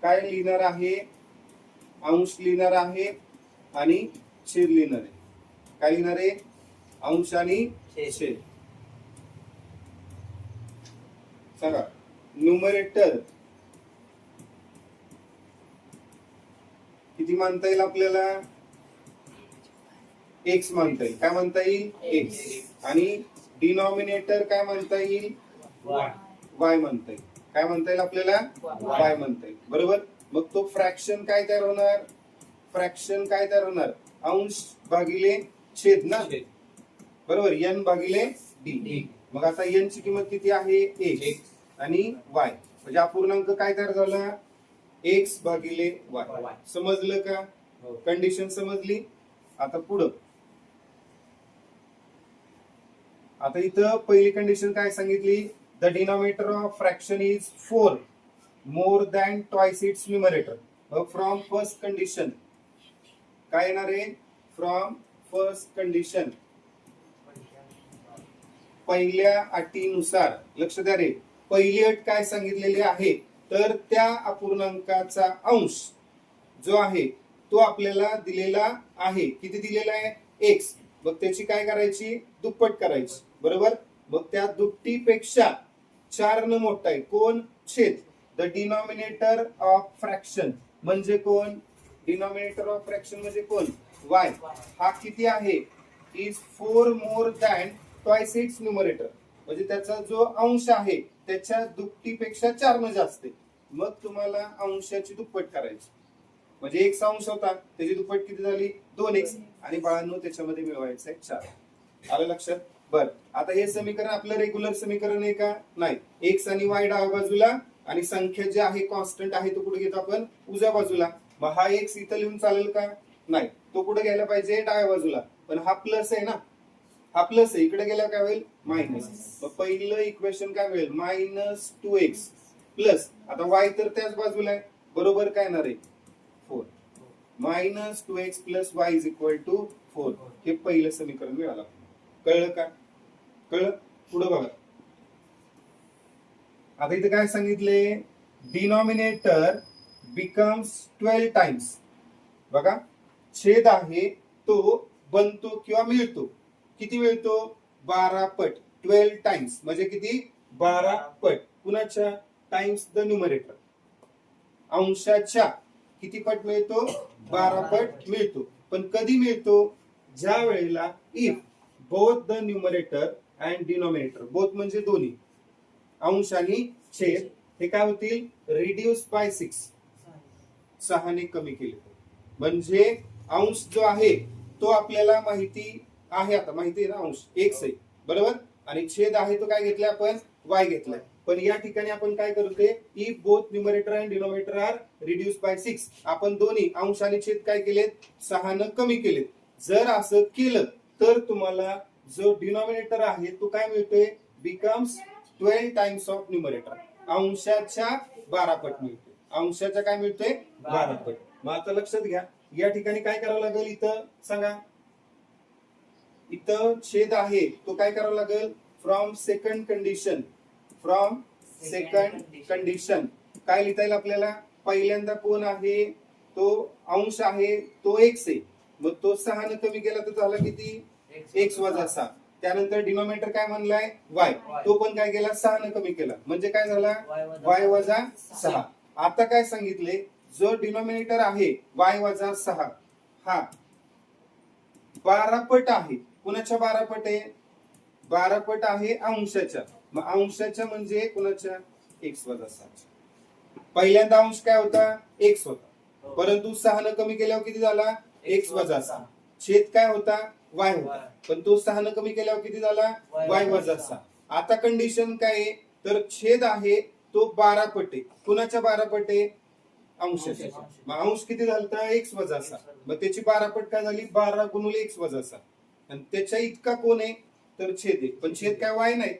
काय लिहिणार आहे, अंश लिहिणार आहे आणि छेद लिहिणार आहे. काय लिहिणार आहे, अंश आणि छेद. सांगा न्यूमरेटर किती मानता येईल आपल्याला, एक्स मानता येईल. काय म्हणता येईल, एक्स. आणि डिनॉमिनेटर काय म्हणता येईल, वाय म्हणता येईल. काय म्हणता येईल आपल्याला, वाय म्हणता येईल. बरोबर. मग तो फ्रॅक्शन काय तयार होणार, फ्रॅक्शन काय तयार होणार, अंश भागिले छेद ना. बरोबर, n भागिले d. मग आता n ची किंमत किती आहे, x आणि y. म्हणजे अपूर्णांक काय तयार झाला, x भागिले y. समजलं का, कंडिशन समजली. आता पुढं, आता इथं पहिली कंडिशन काय सांगितली, the denominator of fraction is 4 more than twice its numerator. From first condition काय येणार आहे, फ्रॉम फर्स्ट कंडिशन, पहिल्या अटीनुसार. लक्ष द्या रे, पहिली अट काय सांगितलेली आहे, तर त्या अपूर्णांकाचा अंश जो आहे तो आपल्याला दिलेला आहे. किती दिलेला आहे, एक्स. मग त्याची काय करायची, दुप्पट करायची. बरोबर. मग त्या दुपटीपेक्षा 4 न मोठा आहे कोण, छेद. द डिनॉमिनेटर ऑफ फ्रॅक्शन म्हणजे कोण, डिनॉमिनेटर ऑफ फ्रॅक्शन म्हणजे कोण, वाय. हा किती आहे, is 4 more than twice its numerator. म्हणजे त्याचा जो अंश आहे त्याच्या दुपटीपेक्षा 4 न जास्त आहे. मग तुम्हाला अंशाची दुप्पट करायची. म्हणजे एक अंश होता, त्याची दुप्पट किती झाली, 2x. आणि बाळांनो त्याच्यामध्ये मिळवायचं आहे 4. आलं लक्षात. बर, आता हे समीकरण आपलं रेग्युलर समीकरण आहे का, नाही. एक्स आणि वाय डाव्या बाजूला आणि संख्या जी आहे कॉन्स्टंट आहे तो कुठे घेतो आपण, उजव्या बाजूला. मग हा एक्स इथं लिहून चालेल का, नाही. तो कुठे घ्यायला पाहिजे, डाव्या बाजूला. पण हा प्लस आहे ना, हा प्लस आहे, इकडे गेला काय होईल, मायनस. मग पहिलं इक्वेशन काय मिळेल, -2x प्लस, आता वाय तर त्याच बाजूला आहे. बरोबर काय येणार आहे, 4. -2x plus y is equal to 4. हे पहिलं समीकरण मिळालं. कळलं का, कळलं. पुढे बघा, आता इथे काय सांगितले, डिनॉमिनेटर बिकम्स 12 टाइम्स. बघा, छेद आहे तो बनतो किंवा मिळतो. किती मिळतो, 12 पट. 12 टाइम्स म्हणजे किती, 12 पट. कुणाच्या, टाइम्स द न्यूमरेटर, अंशाच्या किती पट मिळतो, 12 पट मिळतो. पण कधी मिळतो, ज्या वेळेला if both the numerator and denominator, both म्हणजे दोन्ही, अंश आणि छेद, हे काय होतील, रिड्यूस बाय 6, 6 ने कमी केले. म्हणजे अंश जो आहे तो आपल्याला माहिती आहे, आता माहिती आहे ना, अंश x आहे. बरोबर. आणि छेद आहे तो काय घेतलाय आपण, y घेतलाय. पण या ठिकाणी आपण काय करतोय, if both numerator and denominator are reduce by 6, आपण दोन्ही अंश आणि छेद काय केलेत, 6 न कमी केलेत. जर असं केलं तर तुम्हाला जो डिनॉमिनेटर आहे तो काय मिळतोय, बिकम्स 12 टाइम्स ऑफ न्यूमरेटर, अंशाच्या 12 पट मिळतोय. अंशाच्या काय मिळतोय, 12 पट. मग आता लक्षात घ्या, या ठिकाणी काय करावं लागेल, इथं सांगा, इथं छेद आहे तो काय करावं लागेल, from second condition, from second condition काय लिहिता येईल आपल्याला, पहिल्यांदा कोण आहे, तो अंश आहे तो x आहे. मग तो 6 न कमी केला तर झाला किती, x वजा 6. त्यानंतर डिनॉमिनेटर काय म्हणलाय, y, तो पण काय केला, 6 न कमी केला. म्हणजे काय झाला, y वजा 6. आता काय सांगितले, जो डिनॉमिनेटर आहे y वजा 6 हा 12 पट आहे. कुणाच्या 12 पट आहे, 12 पट आहे अंशाच्या. मग अंशाच्या म्हणजे कुणाच्या, x वजा 6. पहिल्यांदा अंश काय होता, x होता. परंतु 6 न कमी केल्यावर किती झाला, x वजा 6. छेद काय होता, y होता. पण तो 6 न कमी केल्यावर किती झाला, y वजा 6. आता कंडिशन काय आहे, तर छेद आहे तो 12 पट आहे. कुणाच्या 12 पट आहे, अंशाच्या. मग अंश किती झाला, x वजा 6. मग त्याची 12 पट काय झाली, 12 गुणिले x वजा 6. आणि त्याच्या इतका कोण आहे, तर छेद आहे. पण छेद काय, y नाही.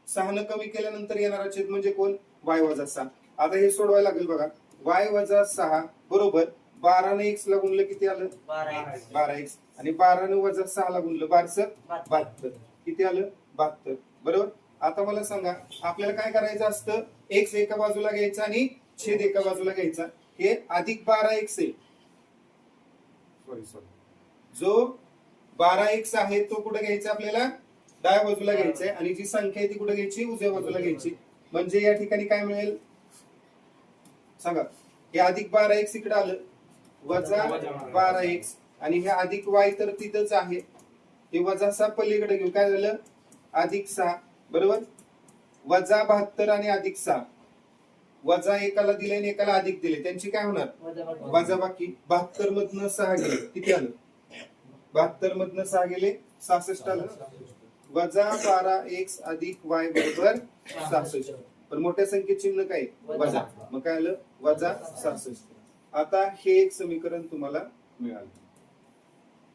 6 न कमी केल्यानंतर येणारा छेद म्हणजे कोण, y वजा 6. आता हे सोडवायला लागेल बघा, y वजा 6 बरोबर 12 ने x ला गुणलं किती आलं, 12x. आणि 12 ने वजा 6 ला गुणलं 12 72. किती आलं, 72. बरोबर. आता मला सांगा, आपल्याला काय करायचं असतं, x एका बाजूला घ्यायचा आणि छेद एका बाजूला घ्यायचा. हे अधिक 12x आहे. सॉरी जो 12x आहे तो कुठे घ्यायचा आपल्याला डाव्या बाजूला घ्यायचा आहे आणि जी संख्या आहे ती कुठे घ्यायची उजव्या बाजूला घ्यायची. म्हणजे या ठिकाणी काय मिळेल सांगा. हे अधिक 12x इकडे आलं वजा 12x आणि हे अधिक y तर तिथंच आहे. हे वजा 6 पलीकडे घेऊ काय झालं अधिक 6 बरोबर. वजा 72 आणि अधिक 6 वजा एकाला दिले आणि एकाला अधिक दिले त्यांची काय होणार वजा बाकी. 72 मधनं 6 गेले किती आलं 72 मधनं 6 गेले 66 आलं. वजा 12x अधिक y बरोबर 66. पण मोठ्या संख्येत चिन्ह काय वजा मग काय आलं वजा 66. आता हे एक समीकरण तुम्हाला मिळालं.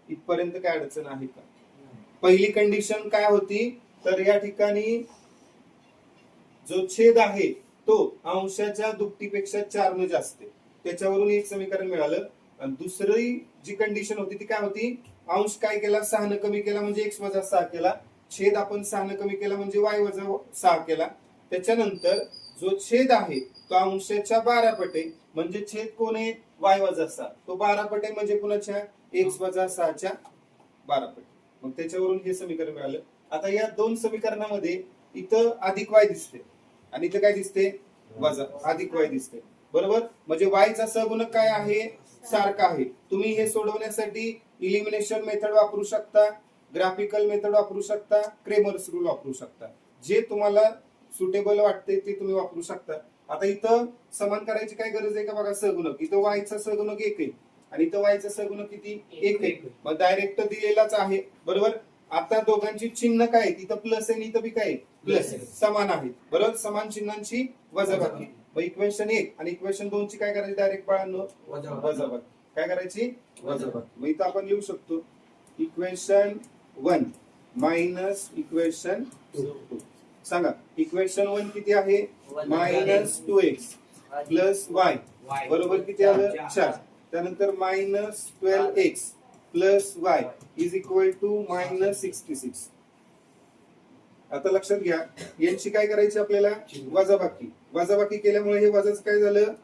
इथपर्यंत काय अडचण आहे का. पहिली कंडिशन काय होती तर या ठिकाणी जो छेद आहे तो अंशाच्या दुपटीपेक्षा 4 ने जास्त आहे त्याच्यावरून एक समीकरण मिळालं. आणि दुसरी जी कंडिशन होती ती काय होती अंश काय केला 6 ने कमी केला म्हणजे x वजा 6 केला. छेद आपण 6 ने कमी केला म्हणजे y वजा 6 केला. त्याच्यानंतर जो छेद आहे तो अंशाच्या 12 पट आहे म्हणजे छेद कोण आहे y वजा 6 तो 12 पट आहे म्हणजे कुणाच्या x वजा 6 च्या 12 पट. मग त्याच्यावरून हे समीकरण मिळालं. आता या दोन समीकरणामध्ये इथं अधिक y दिसते आणि इथं काय दिसते वजा अधिक y दिसते बरोबर. म्हणजे y चा सहगुणक काय आहे सारखा आहे. तुम्ही हे सोडवण्यासाठी इलिमिनेशन मेथड वापरू शकता, ग्राफिकल मेथड वापरू शकता, क्रेमर्स रूल वापरू शकता. जे तुम्हाला सुटेबल वाटते ते तुम्ही वापरू शकता. आता इथं समान करायची काय गरज आहे का बघा. सहगुणक इथं y चा सहगुणक 1 आहे आणि इथं y चा सहगुणक किती 1 आहे. मग डायरेक्ट दिलेलाच आहे बरोबर. आता दोघांची चिन्ह काय तिथं प्लस आहे आणि इथं बी काय प्लस समान आहेत बरोबर. समान चिन्हांची वजाबाकी. मग इक्वेशन 1 आणि इक्वेशन 2 ची काय करायची डायरेक्ट बाळांनो वजाबाकी. काय करायची वजाबाकी. मग इथं आपण लिहू शकतो इक्वेशन 1 मायनस इक्वेशन 2. सांगा इक्वेशन 1 किती आहे मायनस 2x प्लस y बरोबर किती आलं 4. त्यानंतर minus 12x plus y is equal to minus 66. आता लक्षात घ्या यांची काय करायची आपल्याला वजाबाकी. वजाबाकी केल्यामुळे हे वजाच काय झालं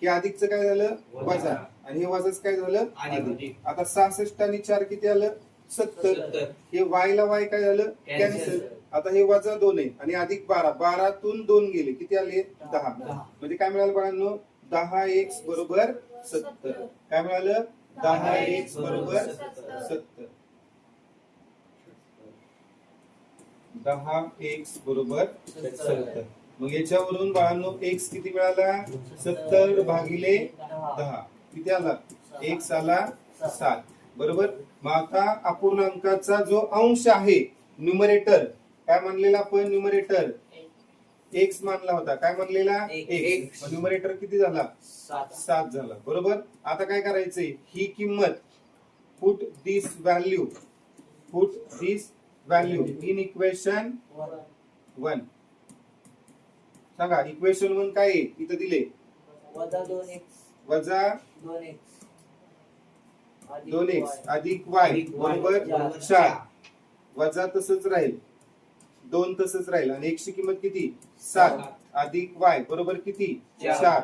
हे अधिकचं काय झालं वजा आणि हे वजाच काय झालं अधिक. आता 66 आणि 4 किती आलं 70. हे y ला y काय झालं कॅन्सल. आता हे वजा 2 आहे आणि अधिक 12. 12 तून 2 गेले किती आले 10. म्हणजे काय मिळालं बाळांनो 10x बरोबर 70. काय मिळालं 10x बरोबर 70. 10x बरोबर 70. मग याच्यावरून बाळांनो x किती मिळाला 70 भागिले 10 किती आला x आला 7 बरोबर. मग आता अपूर्णांकाचा जो अंश आहे न्यूमरेटर काय मानलेला आपण न्यूमरेटर x मानला होता. काय मानलेला x. न्यूमरेटर किती झाला 7 झाला बरोबर. आता काय करायचंय ही किंमत put this value in equation 1. सांगा इक्वेशन 1 काय आहे इथं दिले वजा 2x अधिक y बरोबर 4. वजा तसंच राहील 2 तसंच राहील आणि x ची किंमत किती 7 अधिक y बरोबर किती 4.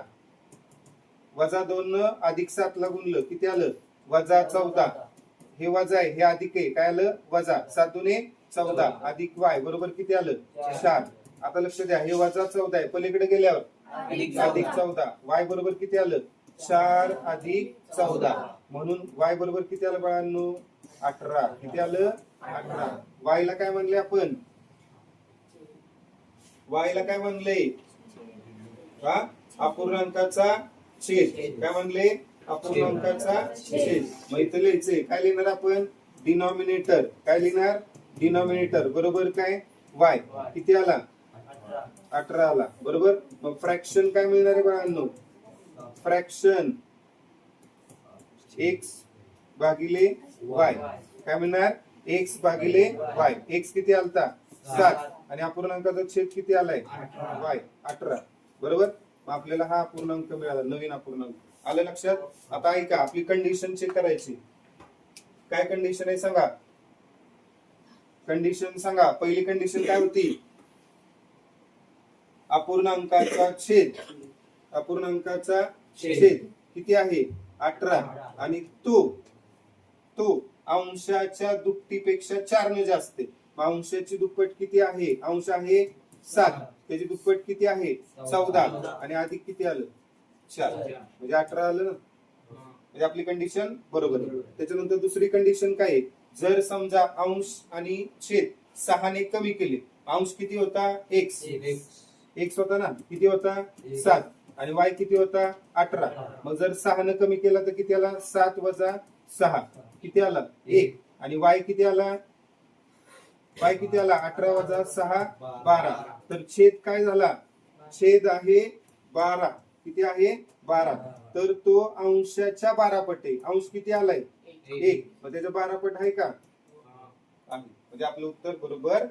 वजा 2 न अधिक 7 ला गुणलं किती आलं वजा 14. हे वजा आहे हे अधिक आहे काय आलं वजा 7 दुने 14 अधिक y बरोबर किती आलं 4. आता लक्ष द्या हे वजा 14 आहे पलीकडे गेल्यावर अधिक 14 y बरोबर किती आलं 4 अधिक 14 म्हणून y बरोबर किती आलं बाळांनो 18. किती आलं 18. y ला काय म्हणले आपण y ला काय म्हणले अपूर्णांकाचा छेद. काय म्हणले अपूर्णांकाचा छेद. मग इथं लिहायचंय काय लिहिणार आपण डिनॉमिनेटर. काय लिहिणार डिनॉमिनेटर बरोबर काय y किती आला 18 आला बरोबर. मग फ्रॅक्शन काय मिळणार आहे बाळांनो फ्रॅक्शन x भागिले y. काय मिळणार x भागिले y. x किती आलता 7 आणि अपूर्णांकाचा छेद किती आलाय y 18 बरोबर. मग आपल्याला हा अपूर्णांक मिळाला नवीन अपूर्णांक. आलं लक्षात. आता ऐका आपली कंडिशन चेक करायची. काय कंडिशन आहे सांगा कंडिशन सांगा. पहिली कंडिशन काय होती अपूर्णांकाचा छेद अपूर्णांकाचा छेद किती आहे 18 आणि तो अंशाच्या दुप्पटीपेक्षा 4 ने जास्त आहे. मग अंशाची दुप्पट किती आहे अंश आहे 7 त्याची दुप्पट किती आहे 14 आणि अधिक किती आलं 4 म्हणजे 18 आलं ना. म्हणजे आपली कंडिशन बरोबर आहे. त्याच्यानंतर दुसरी कंडिशन काय आहे जर समजा अंश आणि छेद 6 ने कमी केले अंश किती होता x होता ना किती होता 7 आणि y किती होता 18 मग जर 6 ने कमी केला तर किती आला 7 वजा 6 किती आला 1 आणि y किती आला 18 वजा 6 12 तर छेद काय झाला छेद आहे 12 किती आहे 12 तर तो अंशाच्या 12 पट आहे. अंश किती आलाय 1 मग त्याच्या 12 पट आहे का आहे म्हणजे आपलं उत्तर बरोबर